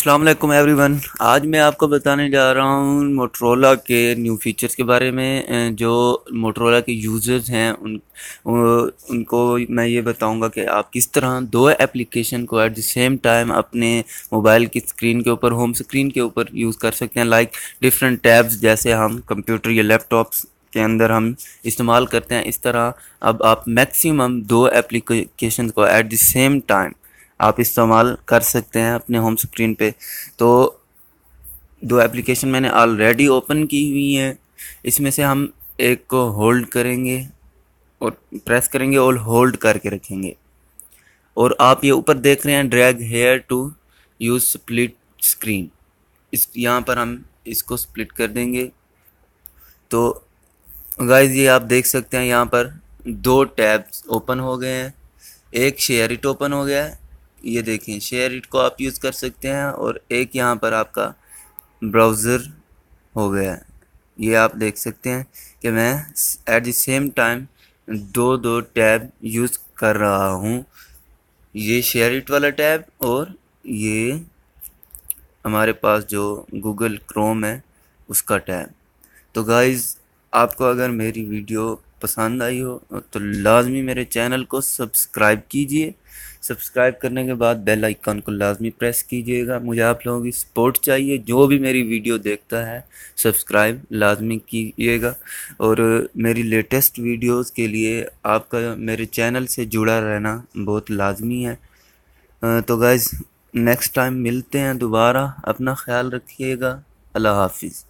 अस्सलाम वालेकुम एवरीवन। आज मैं आपको बताने जा रहा हूँ मोटरोला के न्यू फीचर्स के बारे में। जो मोटरोला के यूज़र्स हैं उनको मैं ये बताऊंगा कि आप किस तरह दो एप्लीकेशन को एट द सेम टाइम अपने मोबाइल की स्क्रीन के ऊपर, होम स्क्रीन के ऊपर यूज़ कर सकते हैं। लाइक डिफरेंट टैब्स जैसे हम कंप्यूटर या लैपटॉप्स के अंदर हम इस्तेमाल करते हैं, इस तरह अब आप मैक्सिमम दो एप्लीकेशन को एट द सेम टाइम आप इस्तेमाल कर सकते हैं अपने होम स्क्रीन पे। तो दो एप्लीकेशन मैंने ऑलरेडी ओपन की हुई हैं। इसमें से हम एक को होल्ड करेंगे और प्रेस करेंगे और होल्ड करके रखेंगे। और आप ये ऊपर देख रहे हैं drag here to use split screen, इस यहाँ पर हम इसको स्प्लिट कर देंगे। तो गाइस ये आप देख सकते हैं यहाँ पर दो टैब्स ओपन हो गए हैं। एक शेयर इट ओपन हो गया है, ये देखें शेयर इट को आप यूज़ कर सकते हैं। और एक यहाँ पर आपका ब्राउज़र हो गया है। ये आप देख सकते हैं कि मैं एट द सेम टाइम दो दो टैब यूज़ कर रहा हूँ। ये शेयर इट वाला टैब और ये हमारे पास जो गूगल क्रोम है उसका टैब। तो गाइज़ आपको अगर मेरी वीडियो पसंद आई हो तो लाजमी मेरे चैनल को सब्सक्राइब कीजिए। सब्सक्राइब करने के बाद बेल आइकन को लाजमी प्रेस कीजिएगा। मुझे आप लोगों की सपोर्ट चाहिए। जो भी मेरी वीडियो देखता है सब्सक्राइब लाजमी कीजिएगा। और मेरी लेटेस्ट वीडियोस के लिए आपका मेरे चैनल से जुड़ा रहना बहुत लाजमी है। तो गाइज़ नेक्स्ट टाइम मिलते हैं दोबारा। अपना ख्याल रखिएगा। अल्लाह हाफिज़।